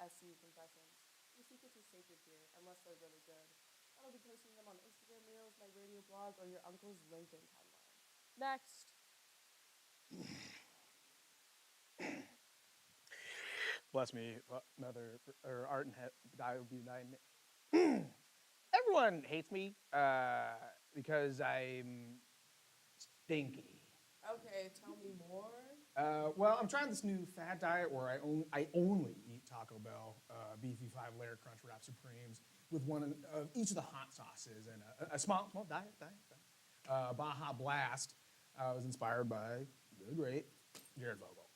SC Confessions. These secrets are sacred here, unless they're really good. I will be posting them on Instagram Reels, my radio blog, or your uncle's LinkedIn timeline. Next. Bless me, mother, or art and die would be thine. Everyone hates me because I'm stinky. Okay, tell me more. Well, I'm trying this new fad diet where I only eat Taco Bell beefy 5-layer crunch wrap supremes with one of each of the hot sauces and a small diet. Baja Blast. I was inspired by the great Jared Vogel.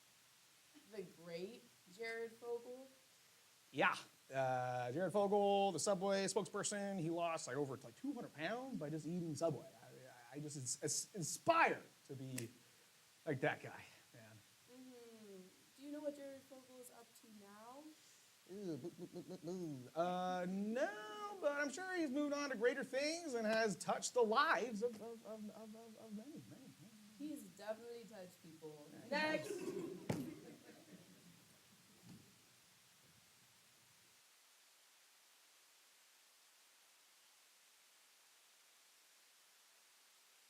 The great Jared Vogel? Yeah. Jared Vogel, the Subway spokesperson, he lost over 200 pounds by just eating Subway. I just inspired to be like that guy, man. Mm-hmm. Do you know what Jared Vogel is up to now? No, but I'm sure he's moved on to greater things and has touched the lives of many. He's definitely touched people. Next!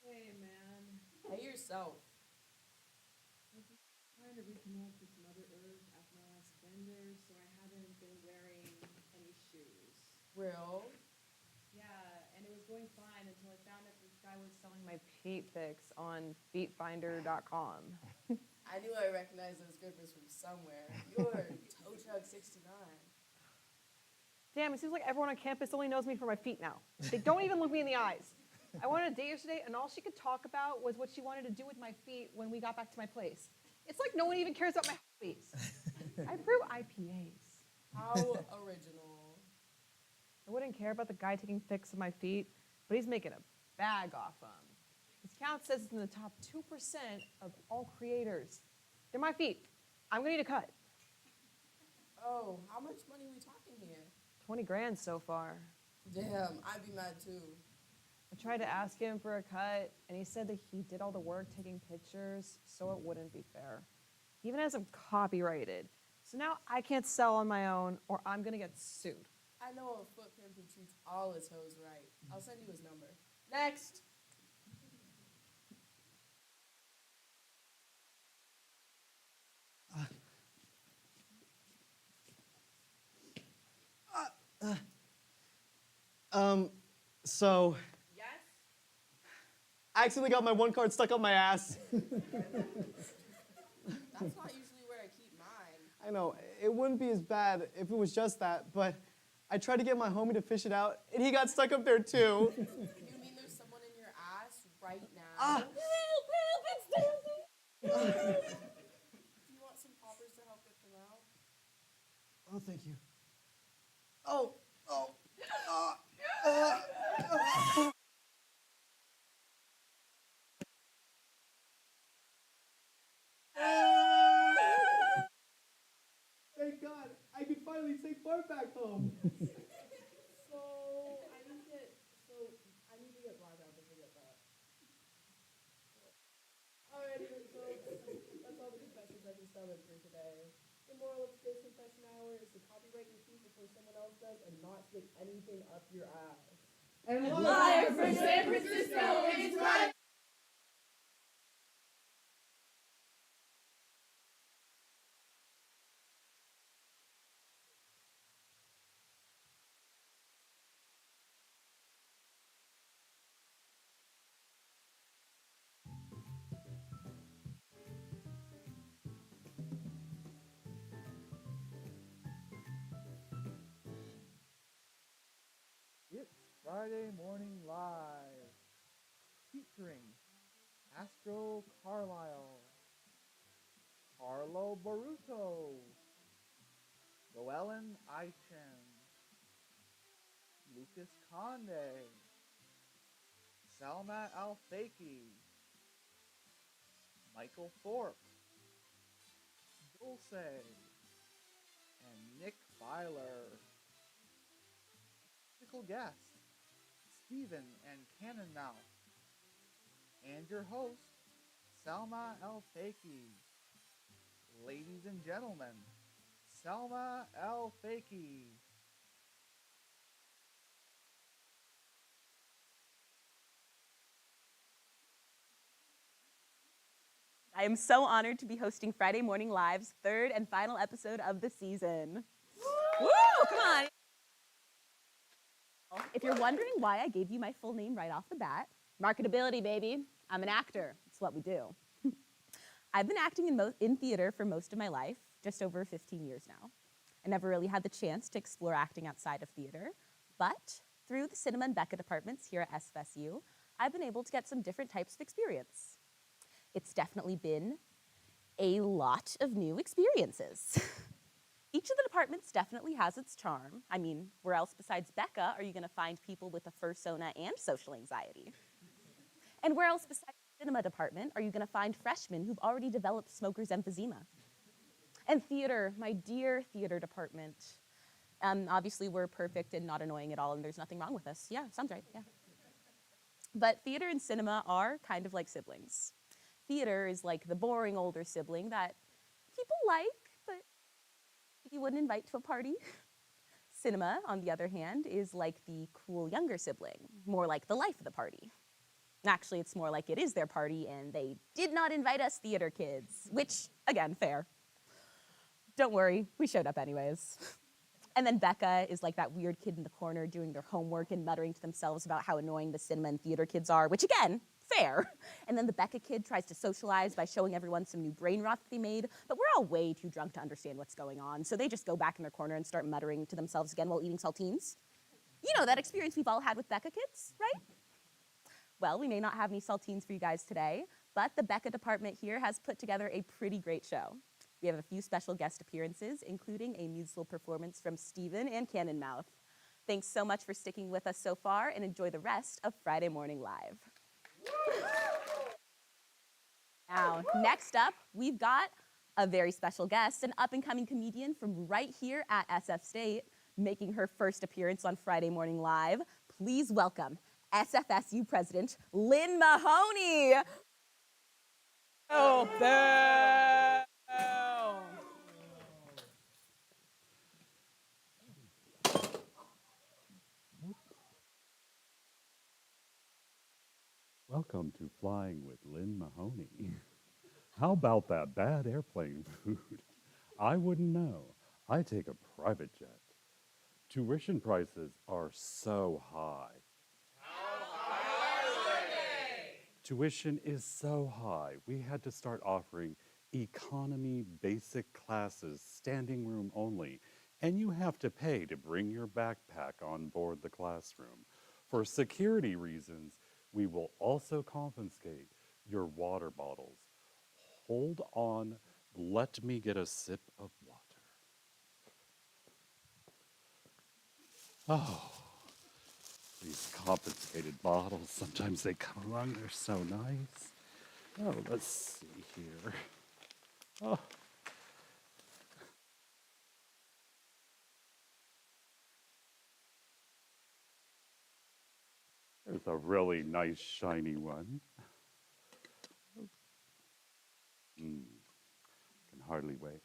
Hey, man. Hey yourself. I'm just trying to reconnect with Mother Earth after my last bender, so I haven't been wearing any shoes. Real? Yeah, and it was going fine until I found out this guy was selling my feet pics on feetfinder.com. I knew I recognized those grippers from somewhere. You're Toe Chug 69. Damn, it seems like everyone on campus only knows me for my feet now. They don't even look me in the eyes. I went on a date yesterday, and all she could talk about was what she wanted to do with my feet when we got back to my place. It's like no one even cares about my hobbies. I brew IPAs. How original. I wouldn't care about the guy taking pics of my feet, but he's making a bag off them. His count says it's in the top 2% of all creators. They're my feet. I'm gonna need a cut. Oh, how much money are we talking here? 20 grand so far. Damn, I'd be mad too. I tried to ask him for a cut, and he said that he did all the work taking pictures, so it wouldn't be fair. He even has them copyrighted. So now I can't sell on my own, or I'm gonna get sued. I know a foot pimp who treats all his hoes right. I'll send you his number. Next! So Yes? I accidentally got my one card stuck up my ass. That's not usually where I keep mine. I know, it wouldn't be as bad if it was just that, but I tried to get my homie to fish it out, and he got stuck up there too. You mean there's someone in your ass right now? Ah. Do you want some poppers to help get them out? Oh, thank you. Oh. Thank God, I can finally take Bart back home. I need to get blackout to forget that. Alrighty then, folks. That's all the confessions I can summon for today. The moral of today's confession hour is to copyright your feet before someone else does and not stick anything up your ass. And Live from San Francisco, it's right. It's Friday Morning Live, featuring Astro Carlisle, Carlo Baruto, Llewellyn Aichen, Lucas Conde, Salma Al-Faki, Michael Thorpe, Dulce, and Nick Byler. Musical guest, Stephen and Cannonmouth, and your host, Salma El Faki. Ladies and gentlemen, Selma L. Fakey. I am so honored to be hosting Friday Morning Live's third and final episode of the season. Woo! Come on. If you're wondering why I gave you my full name right off the bat, marketability, baby. I'm an actor. It's what we do. I've been acting in theater for most of my life, just over 15 years now. I never really had the chance to explore acting outside of theater, but through the cinema and BECA departments here at SFSU, I've been able to get some different types of experience. It's definitely been a lot of new experiences. Each of the departments definitely has its charm. I mean, where else besides BECA are you gonna find people with a fursona and social anxiety? And where else besides the cinema department are you gonna find freshmen who've already developed smoker's emphysema? And theater, my dear theater department. Obviously we're perfect and not annoying at all and there's nothing wrong with us. Yeah, sounds right, yeah. But theater and cinema are kind of like siblings. Theater is like the boring older sibling that people like, but you wouldn't invite to a party. Cinema, on the other hand, is like the cool younger sibling, more like the life of the party. Actually, it's more like it is their party and they did not invite us theater kids, which, again, fair. Don't worry, we showed up anyways. And then BECA is like that weird kid in the corner doing their homework and muttering to themselves about how annoying the cinema and theater kids are, which again, fair. And then the BECA kid tries to socialize by showing everyone some new brain rot that they made, but we're all way too drunk to understand what's going on, so they just go back in their corner and start muttering to themselves again while eating saltines. You know that experience we've all had with BECA kids, right? Well, we may not have any saltines for you guys today, but the BECA department here has put together a pretty great show. We have a few special guest appearances, including a musical performance from Steven and Cannonmouth. Thanks so much for sticking with us so far, and enjoy the rest of Friday Morning Live. Now, next up, we've got a very special guest, an up-and-coming comedian from right here at SF State, making her first appearance on Friday Morning Live. Please welcome SFSU President Lynn Mahoney. Oh, boo! Welcome to Flying with Lynn Mahoney. How about that bad airplane food? I wouldn't know. I take a private jet. Tuition prices are so high. How high are they? Tuition is so high, we had to start offering economy basic classes, standing room only, and you have to pay to bring your backpack on board the classroom. For security reasons, we will also confiscate your water bottles. Hold on, let me get a sip of water. Oh, these confiscated bottles, sometimes they come along, they're so nice. Oh, let's see here. Oh. There's a really nice shiny one. Can hardly wait.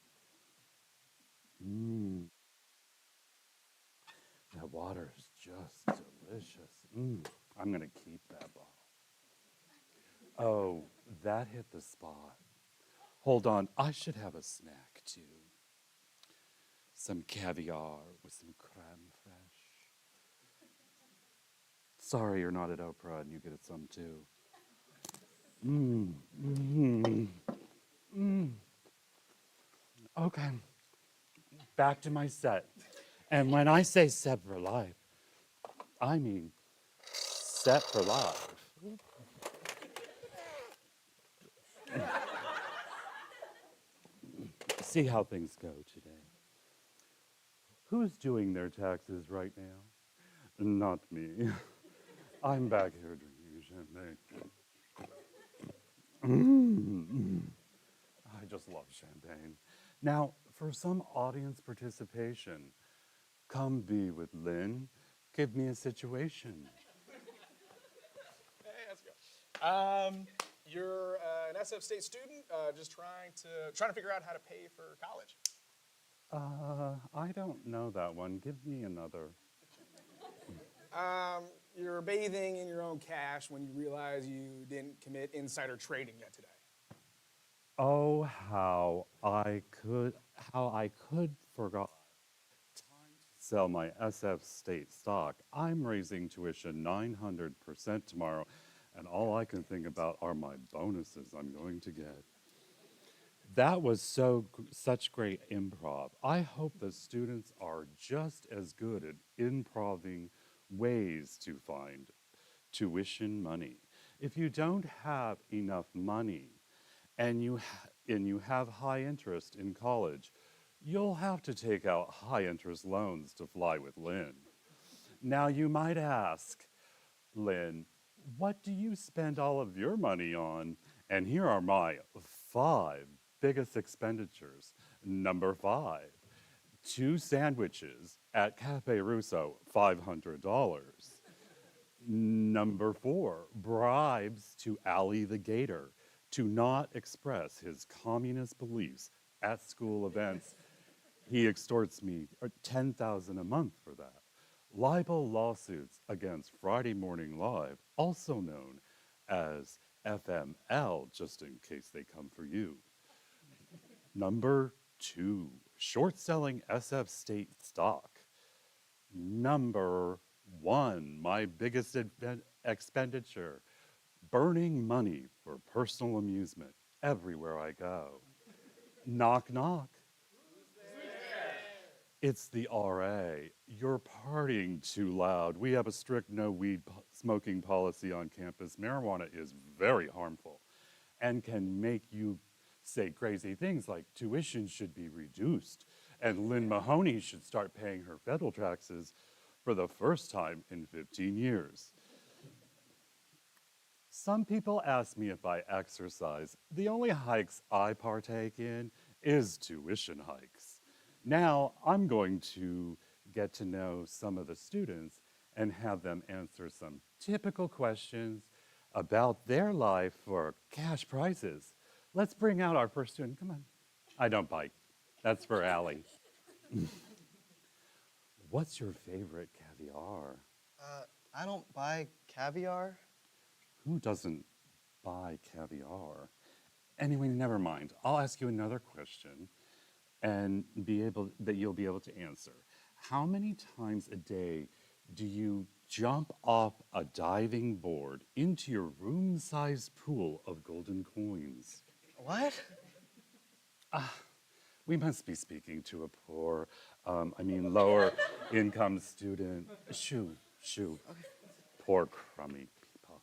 That water is just delicious. I'm gonna keep that bottle. Oh, that hit the spot. Hold on, I should have a snack too. Some caviar with some creme fraiche. Sorry you're not at Oprah and you get some too. Okay, back to my set. And when I say set for life, I mean set for life. See how things go today. Who's doing their taxes right now? Not me. I'm back here drinking champagne. I just love champagne. Now, for some audience participation, come be with Lynn. Give me a situation. Hey, how's it going? You're an SF State student, just trying to figure out how to pay for college. I don't know that one. Give me another. You're bathing in your own cash when you realize you didn't commit insider trading yet today. Oh, how I could forgot. Sell my SF state stock. I'm raising tuition 900% tomorrow, and all I can think about are my bonuses I'm going to get. That was such great improv. I hope the students are just as good at improving ways to find tuition money. If you don't have enough money and you have high interest in college, you'll have to take out high interest loans to fly with Lynn. Now you might ask, Lynn, what do you spend all of your money on? And here are my 5 biggest expenditures. Number 5, 2 sandwiches at Cafe Russo, $500. Number 4, bribes to Ally the Gator to not express his communist beliefs at school events. He extorts me 10,000 a month for that. Libel lawsuits against Friday Morning Live, also known as FML, just in case they come for you. Number 2, short selling SF state stock. Number 1, my biggest expenditure, burning money for personal amusement everywhere I go. Knock, knock. It's the RA. You're partying too loud. We have a strict no weed smoking policy on campus. Marijuana is very harmful and can make you say crazy things like tuition should be reduced and Lynn Mahoney should start paying her federal taxes for the first time in 15 years. Some people ask me if I exercise. The only hikes I partake in is tuition hikes. Now I'm going to get to know some of the students and have them answer some typical questions about their life for cash prizes. Let's bring out our first student. Come on. I don't bite. That's for Allie. What's your favorite caviar? I don't buy caviar. Who doesn't buy caviar? Anyway, never mind. I'll ask you another question and you'll be able to answer. How many times a day do you jump off a diving board into your room-sized pool of golden coins? What? We must be speaking to a lower income student. Shoo. Poor crummy people.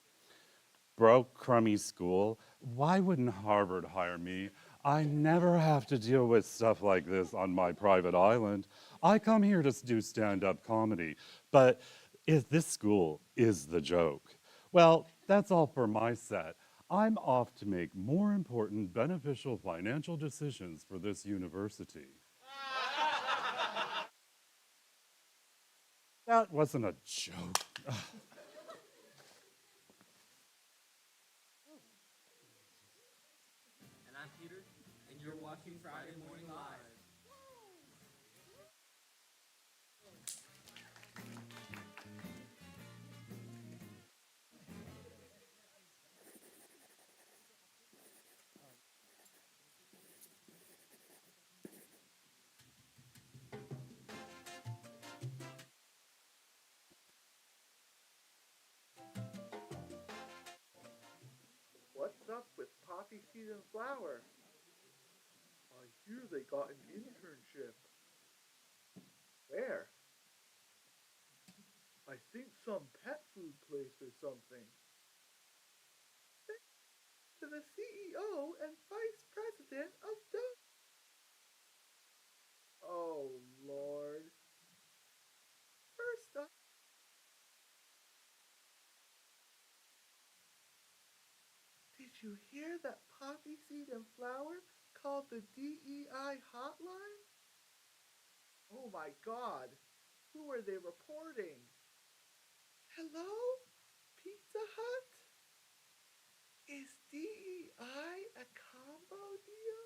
Broke crummy school. Why wouldn't Harvard hire me? I never have to deal with stuff like this on my private island. I come here to do stand-up comedy. But if this school is the joke, well, that's all for my set. I'm off to make more important, beneficial financial decisions for this university. That wasn't a joke. And I'm Peter, and you're watching Friday Morning Live. What's up with Poppy Seed and Flower? I hear they got an internship. Where? I think some pet food place or something. Thanks to the CEO and Vice President of Oh, Lord. First up, did you hear that Poppy Seed and Flower called the DEI hotline? Oh my God. Who are they reporting? Hello? Pizza Hut? Is DEI a combo deal?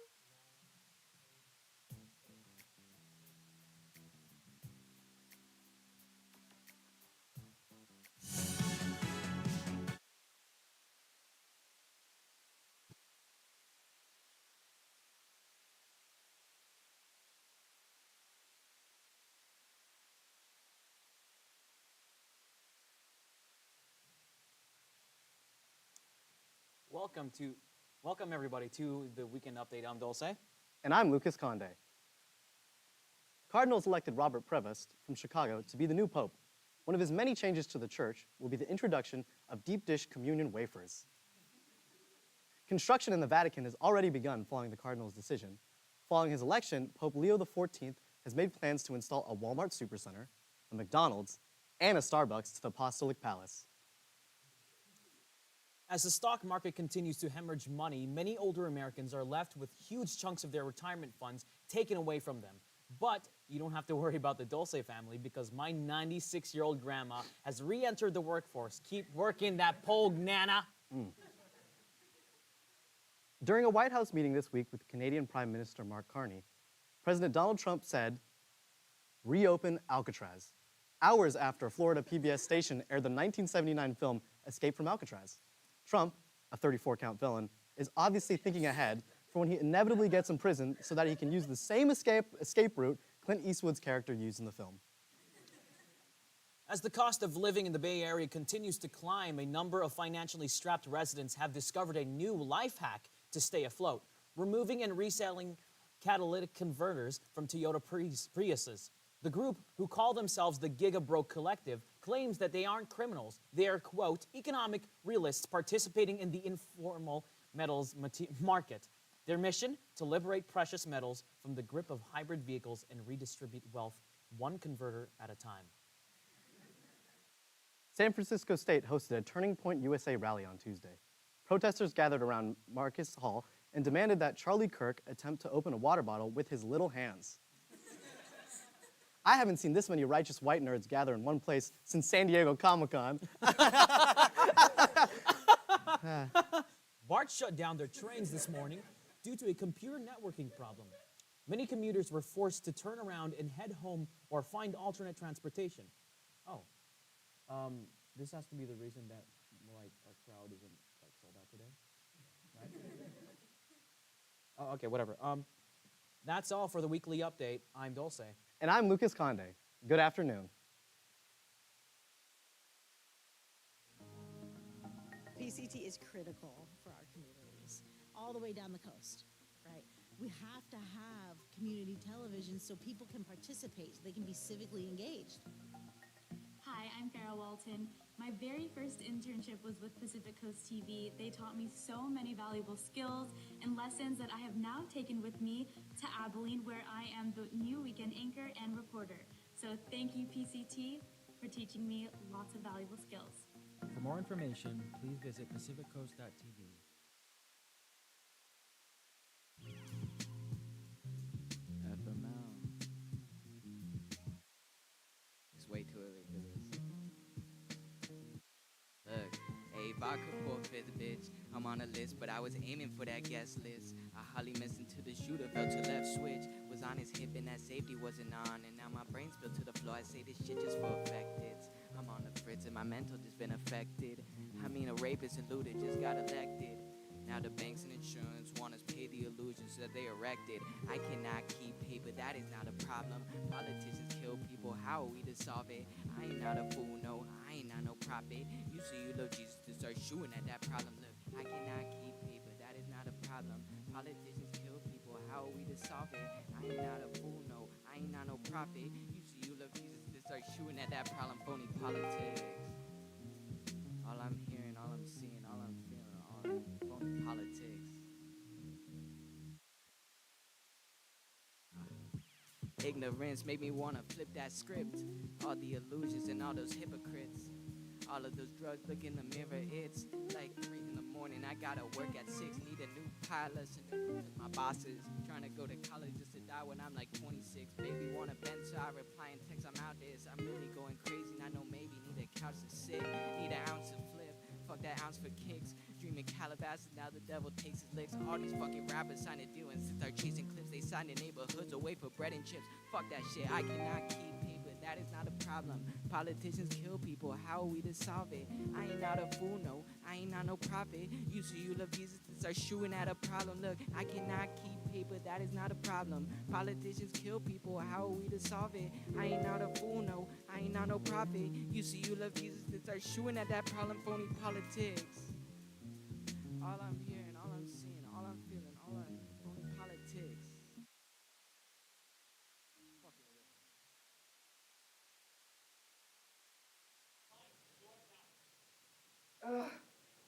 welcome everybody to the weekend update. I'm Dulce. And I'm Lucas Conde. Cardinals elected Robert Prevost from Chicago to be the new pope. One of his many changes to the church will be the introduction of deep dish communion wafers. Construction in the Vatican has already begun following the Cardinals' decision. Following his election, Pope Leo XIV has made plans to install a Walmart supercenter, a McDonald's, and a Starbucks to the Apostolic Palace. As the stock market continues to hemorrhage money, many older Americans are left with huge chunks of their retirement funds taken away from them. But you don't have to worry about the Dulce family because my 96-year-old grandma has re-entered the workforce. Keep working that pole, Nana. During a White House meeting this week with Canadian Prime Minister Mark Carney, President Donald Trump said, "Reopen Alcatraz," hours after a Florida PBS station aired the 1979 film Escape from Alcatraz. Trump, a 34-count villain, is obviously thinking ahead for when he inevitably gets in prison so that he can use the same escape route Clint Eastwood's character used in the film. As the cost of living in the Bay Area continues to climb, a number of financially strapped residents have discovered a new life hack to stay afloat: removing and reselling catalytic converters from Toyota Priuses. The group, who call themselves the Giga Broke Collective, claims that they aren't criminals. They are, quote, economic realists participating in the informal metals market. Their mission? To liberate precious metals from the grip of hybrid vehicles and redistribute wealth one converter at a time. San Francisco State hosted a Turning Point USA rally on Tuesday. Protesters gathered around Marcus Hall and demanded that Charlie Kirk attempt to open a water bottle with his little hands. I haven't seen this many righteous white nerds gather in one place since San Diego Comic-Con. BART shut down their trains this morning due to a computer networking problem. Many commuters were forced to turn around and head home or find alternate transportation. This has to be the reason that our crowd isn't sold out today, right? Oh, okay, whatever. That's all for the weekly update. I'm Dulce. And I'm Lucas Conde. Good afternoon. PCT is critical for our communities, all the way down the coast, right? We have to have community television so people can participate, so they can be civically engaged. Hi, I'm Farrah Walton. My very first internship was with Pacific Coast TV. They taught me so many valuable skills and lessons that I have now taken with me to Abilene, where I am the new weekend anchor and reporter. So thank you, PCT, for teaching me lots of valuable skills. For more information, please visit pacificcoast.tv. FML. It's way too early for this. Look, hey, vodka for a fifth, bitch. I'm on a list, but I was aiming for that guest list. I hardly missed into the shooter, fell to left switch. Was on his hip and that safety wasn't on. And now my brain spilled to the floor. I say this shit just for effect. I'm on the fritz and my mental just been affected. I mean, a rapist and looter just got elected. Now the banks and insurance want us pay the illusions that they erected. I cannot keep paper, that is not a problem. Politicians kill people, how are we to solve it? I ain't not a fool, no, I ain't not no prophet. You say you love Jesus to start shooting at that problem. Look, I cannot keep paper, that is not a problem. Politicians kill people, how are we to solve it? I ain't not a fool, no, I ain't not no prophet. You say you love Jesus to start shooting at that problem. Phony politics. All I'm hearing, all I'm seeing, all I'm feeling, all I'm phony politics. Ignorance made me wanna flip that script. All the illusions and all those hypocrites. All of those drugs, look in the mirror, it's like 3 in the morning. I gotta work at 6, need a new pilot. My bosses trying to go to college just to die when I'm like 26. Baby want a bench, so I reply and text, I'm out this. I'm really going crazy, and I know maybe need a couch to sit. Need an ounce to flip, fuck that ounce for kicks. Dreaming Calabasas, now the devil takes his licks. All these fucking rappers sign a deal and start chasing clips. They sign their neighborhoods away for bread and chips. Fuck that shit, I cannot keep paper, that is not a problem. Politicians kill people, how are we to solve it? I ain't not a fool, no, I ain't not no prophet. You say you love Jesus to start shooting at a problem. Look, I cannot keep paper, that is not a problem. Politicians kill people, how are we to solve it? I ain't not a fool, no, I ain't not no prophet. You say you love Jesus to start shooting at that problem. Phony politics. All I'm hearing, all I'm seeing, all I'm feeling, only politics.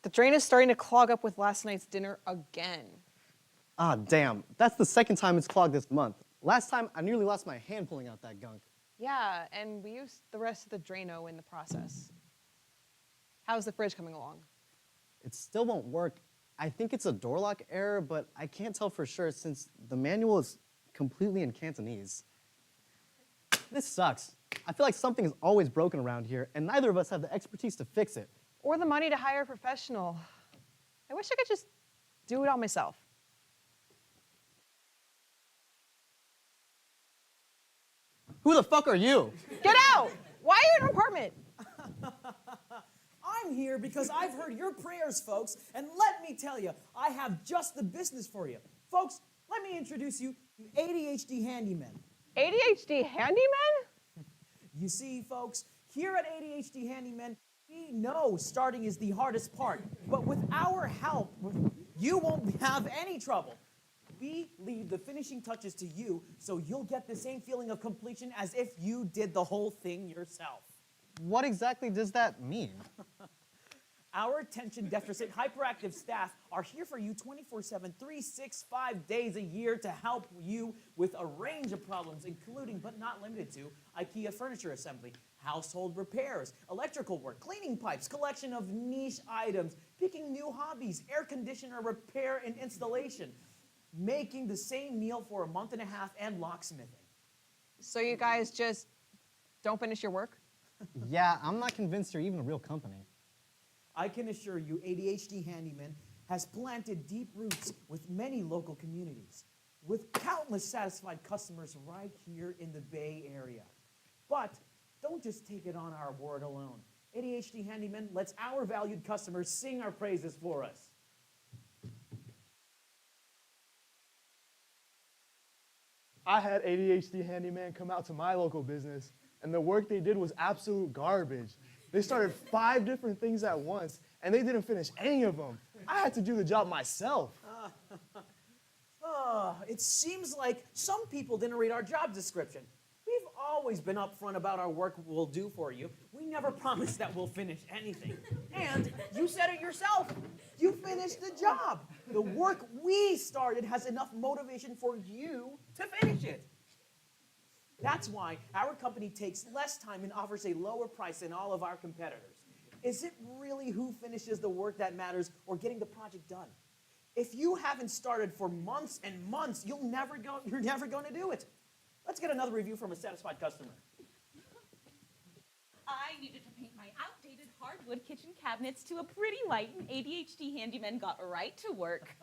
The drain is starting to clog up with last night's dinner again. Ah, damn. That's the second time it's clogged this month. Last time, I nearly lost my hand pulling out that gunk. Yeah, and we used the rest of the Drano in the process. How's the fridge coming along? It still won't work. I think it's a door lock error, but I can't tell for sure since the manual is completely in Cantonese. This sucks. I feel like something is always broken around here, and neither of us have the expertise to fix it. Or the money to hire a professional. I wish I could just do it all myself. Who the fuck are you? Get out! Why are you in an apartment? I'm here because I've heard your prayers, folks, and let me tell you, I have just the business for you. Folks, let me introduce you to ADHD Handyman. ADHD handyman? You see, folks, here at ADHD Handyman, we know starting is the hardest part, but with our help, you won't have any trouble. We leave the finishing touches to you, so you'll get the same feeling of completion as if you did the whole thing yourself. What exactly does that mean? Our attention deficit hyperactive staff are here for you 24/7, 365 days a year to help you with a range of problems, including but not limited to IKEA furniture assembly, household repairs, electrical work, cleaning pipes, collection of niche items, picking new hobbies, air conditioner repair and installation, making the same meal for a month and a half, and locksmithing. So you guys just don't finish your work? Yeah, I'm not convinced you're even a real company. I can assure you ADHD Handyman has planted deep roots with many local communities, with countless satisfied customers right here in the Bay Area. But don't just take it on our word alone. ADHD Handyman lets our valued customers sing our praises for us. I had ADHD Handyman come out to my local business, and the work they did was absolute garbage. They started 5 different things at once, and they didn't finish any of them. I had to do the job myself. It seems like some people didn't read our job description. We've always been upfront about our work we'll do for you. We never promised that we'll finish anything. And you said it yourself. You finished the job. The work we started has enough motivation for you to finish it. That's why our company takes less time and offers a lower price than all of our competitors. Is it really who finishes the work that matters, or getting the project done? If you haven't started for months and months, you're never going to do it. Let's get another review from a satisfied customer. I needed to paint my outdated hardwood kitchen cabinets to a pretty white, and ADHD Handyman got right to work.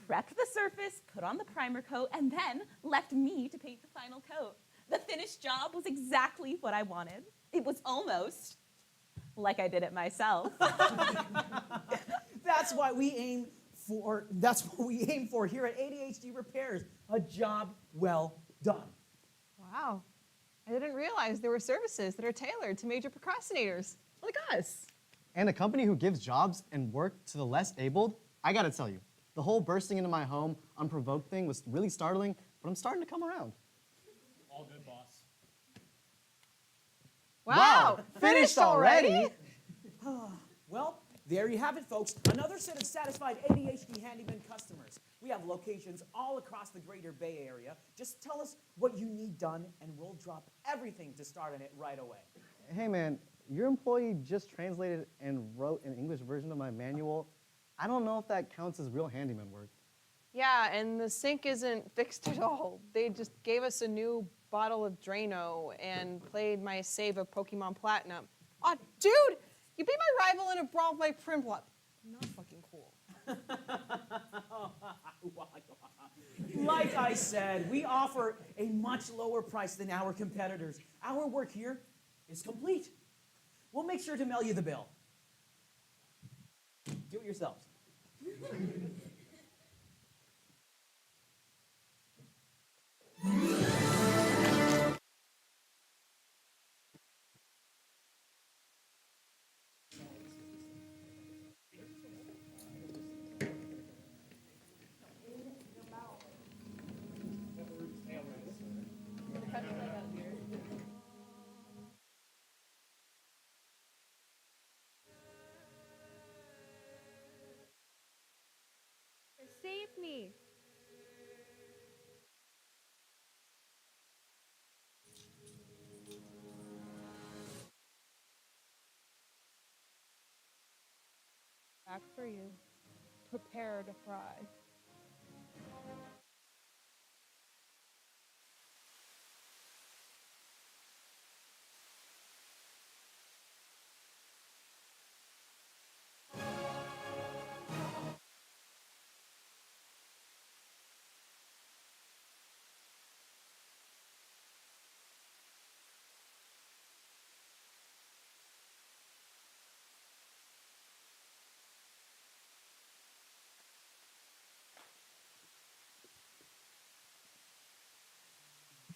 Prepped the surface, put on the primer coat, and then left me to paint the final coat. The finished job was exactly what I wanted. It was almost like I did it myself. That's what we aim for here at ADHD Repairs, a job well done. Wow. I didn't realize there were services that are tailored to major procrastinators like us. And a company who gives jobs and work to the less abled, I gotta tell you, the whole bursting into my home unprovoked thing was really startling, but I'm starting to come around. All good, boss. Wow, finished already? Well, there you have it, folks. Another set of satisfied ADHD Handyman customers. We have locations all across the greater Bay Area. Just tell us what you need done, and we'll drop everything to start on it right away. Hey man, your employee just translated and wrote an English version of my manual. I don't know if that counts as real handyman work. Yeah, and the sink isn't fixed at all. They just gave us a new bottle of Drano and played my save of Pokemon Platinum. Aw, dude! You beat my rival in a brawl by Primplop. Not fucking cool. Like I said, we offer a much lower price than our competitors. Our work here is complete. We'll make sure to mail you the bill. Do it yourselves. back for you. Prepare to cry.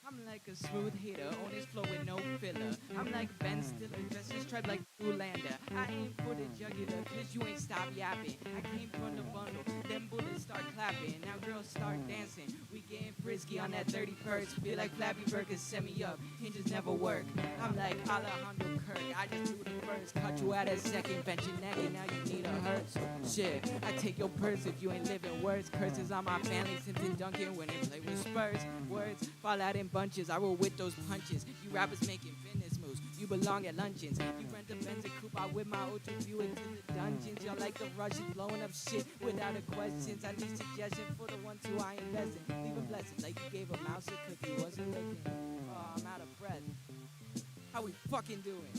I'm like a smooth hitter on this floor with no filler. I'm like Ben Stiller, dressed in stripes like Zoolander. I aim for the jugular, cause you ain't stop yapping. I came from the bundle, them bullets start clapping. Now girls start dancing, we getting frisky on that 31st. Feel like Flappy Bird can set me up, hinges never work. I'm like Alejandro Kirk, I just do the first. Cut you out at second, bent your neck and now you need a hurt. Shit, I take your purse if you ain't living worse. Curses on my family since in Duncan when they play with Spurs. Words fall out in bunches, I roll with those punches. You rappers making fitness moves, you belong at luncheons. You rent a Benz and coupe out with my O2 Buick to the dungeons. Y'all like the Russians blowing up shit without a questions. I need suggestion for the ones who I invest in. Leave a blessing like you gave a mouse a cookie, wasn't looking. Oh, I'm out of breath. How we fucking doing?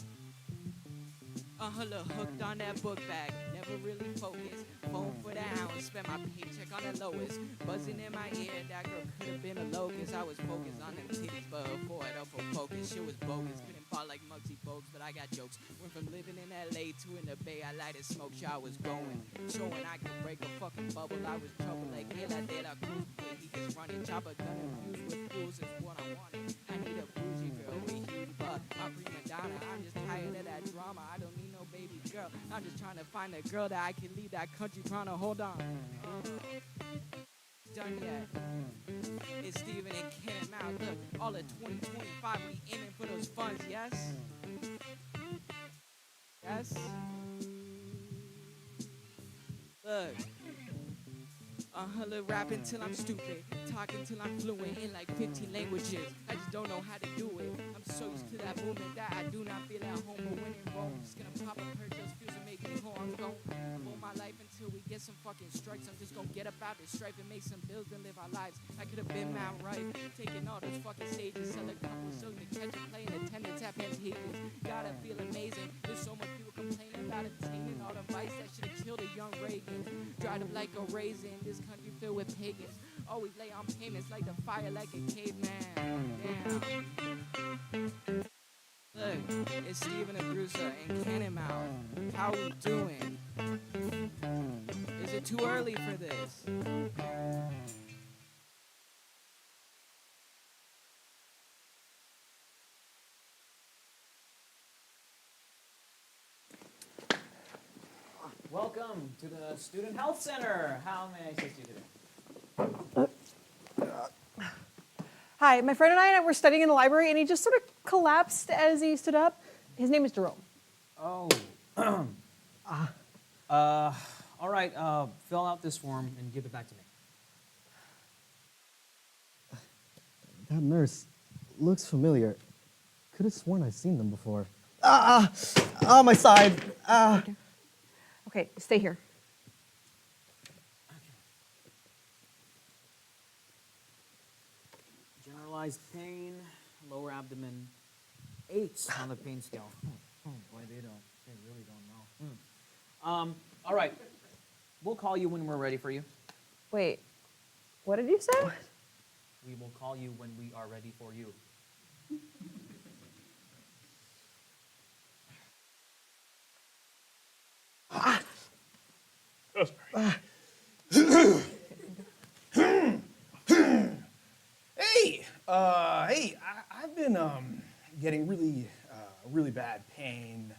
Look, hooked on that book bag, never really focused. Phone for the ounce, spent my paycheck on the lowest. Buzzing in my ear, that girl could have been a locust. I was focused on them titties, but before it up for focus, shit was bogus. Couldn't fall like Muggsy Bogues, but I got jokes. Went from living in LA to in the Bay, I lighted smoke, I was going. Showing I could break a fucking bubble, I was trouble like Hela de la Cruz. But he just running, chopper gun infused with fools is what I wanted. I need a bougie girl with huge butt, my prima donna. I'm just tired of that drama, I don't need no baby girl. I'm just trying to find a girl that I can leave that country trying to hold on. Done yet. It's Steven and Ken and Mal. Look, all of 2025, we aiming for those funds, yes? Yes? Look. Look, rapping till I'm stupid, talking till I'm fluent in like 15 languages. I just don't know how to do it. I'm so used to that movement that I do not feel at home. But when in Rome, just gonna pop a perk, those feels and make me home. I'm gon' roll my life until we get some fucking strikes. I'm just gonna get up out this strife and make some bills and live our lives. I could have been Mount Right, taking all those fucking stages, sell a couple songs to catch a plane, attendance at Pantages. Gotta feel amazing. There's so much people complaining about obtaining all the vice that should have killed a young Reagan. Dried up like a raisin. This country filled with pagans. Always lay on payments like the fire like a caveman. Damn. Look, it's Steven Abruzza and Cannon Mouth. How we doing? Is it too early for this? Welcome to the Student Health Center. How may I assist you today? Hi, my friend and I were studying in the library, and he just sort of collapsed as he stood up. His name is Jerome. Oh. All right, fill out this form and give it back to me. That nurse looks familiar. Could have sworn I've seen them before. My side. Okay, stay here. Generalized pain, lower abdomen, 8 on the pain scale. Boy, they really don't know. All right, we'll call you when we're ready for you. Wait, what did you say? We will call you when we are ready for you. Hey, I've been getting really bad pain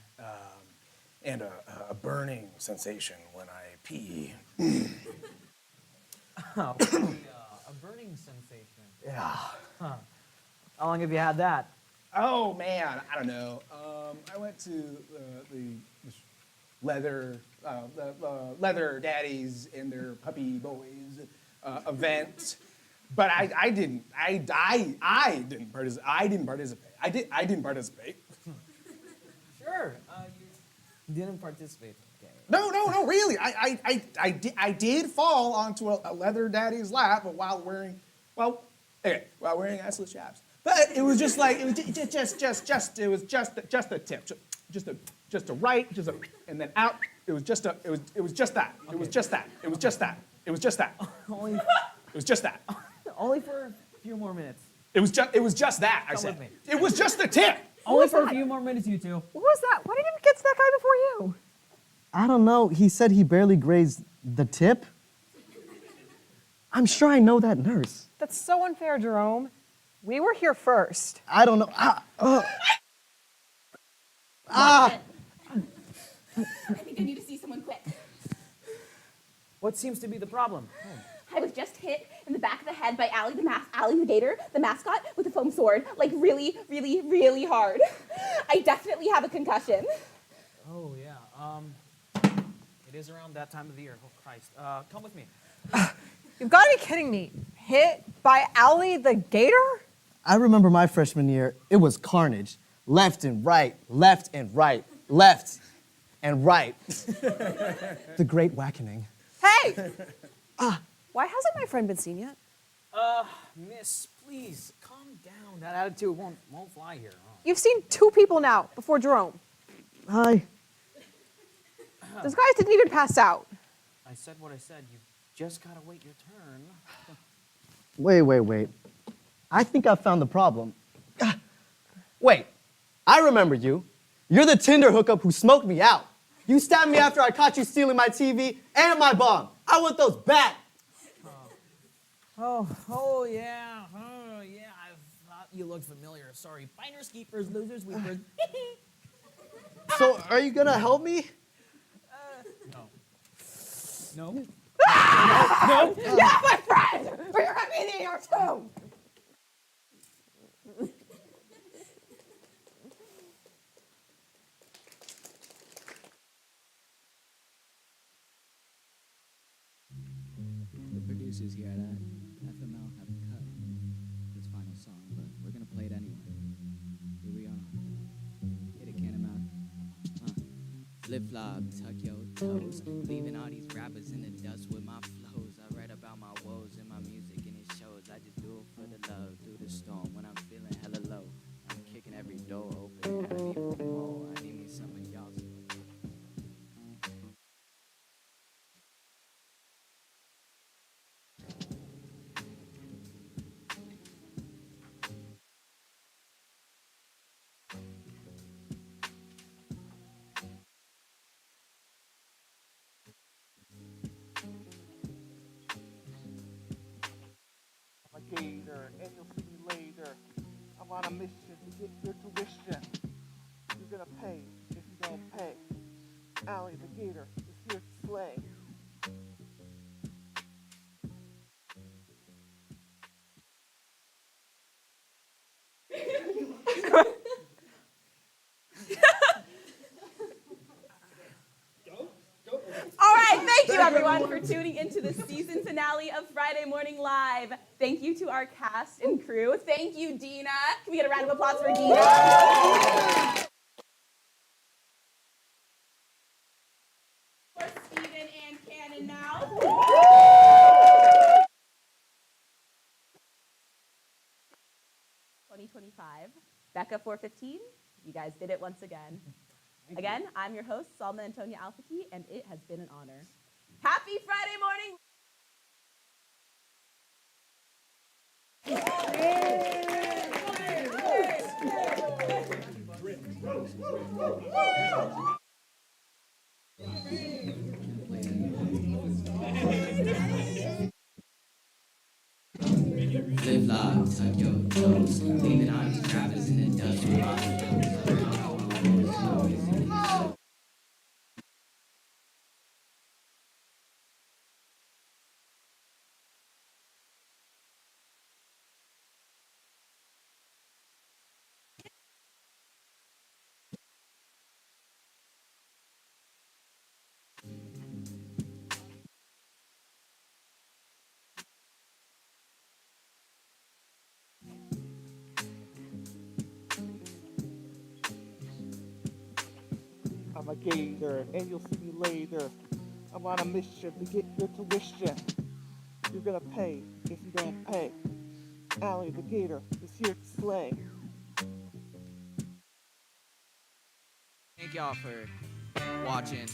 and a burning sensation when I pee. A burning sensation. Yeah. Huh. How long have you had that? Oh man, I don't know. I went to the leather daddies and their puppy boys event, but I didn't participate. I didn't participate. Sure. You didn't participate. Okay. No, really. I did fall onto a leather daddy's lap, but while wearing assless chaps. But it was just like, it was just a tip. Just a right, and then out. It was just that. It was just that. It was just that. It was just that. Only, It was just that. only for a few more minutes. It was just that, I Come said. with me. It was just a tip. Only for a few more minutes, you two. What was that? Why didn't you get to that guy before you? I don't know. He said he barely grazed the tip. I'm sure I know that nurse. That's so unfair, Jerome. We were here first. I don't know. I think I need to see someone quick. What seems to be the problem? I was just hit in the back of the head by Allie the gator, the mascot, with a foam sword, like really, really, really hard. I definitely have a concussion. Oh, yeah. It is around that time of the year. Oh, Christ. Come with me. You've got to be kidding me. Hit by Allie the gator? I remember my freshman year, it was carnage. Left and right, left and right, left and right. The Great Wackening. Hey! Why hasn't my friend been seen yet? Miss, please, calm down. That attitude won't fly here. You've seen 2 people now before Jerome. Hi. Those guys didn't even pass out. I said what I said. You just gotta wait your turn. Wait. I think I found the problem. Wait, I remember you. You're the Tinder hookup who smoked me out. You stabbed me after I caught you stealing my TV and my bomb. I want those back. Oh, yeah. I thought you looked familiar. Sorry. Finders, keepers, losers, weepers. So, are you gonna help me? No. No! Yeah, my friend! Or you're gonna be in the air too! The producers here at FML have cut this final song, but we're gonna play it anyway. Here we are. Hit it, Cannon. Flip flop, tuck your toes, leaving all these rappers in the dust with my flows. I write about my woes in my music and it shows. I just do it for the love through the storm when I'm feeling hella low. I'm kicking every door open. I need more. I need me some of y'all's. Gator, and you'll see me later. I'm on a mission to get your tuition. You're gonna pay if you don't pay. Allie the Gator is here to slay. All right, thank you everyone for tuning into the season finale of Friday Morning Live. Thank you to our cast and crew. Thank you, Dina. Can we get a round of applause for Dina? For Steven and Cannon now. 2025, BECA 415. You guys did it once again. Again, I'm your host, Salma Antonia Alfati, and it has been an honor. Happy Friday morning! Flip flop, tuck your toes, leaving all these rappers in the dust with my flows. I'm a gator, and you'll see me later. I'm on a mission to get your tuition. You're gonna pay if you don't pay. Allie the gator is here to slay. Thank y'all for watching.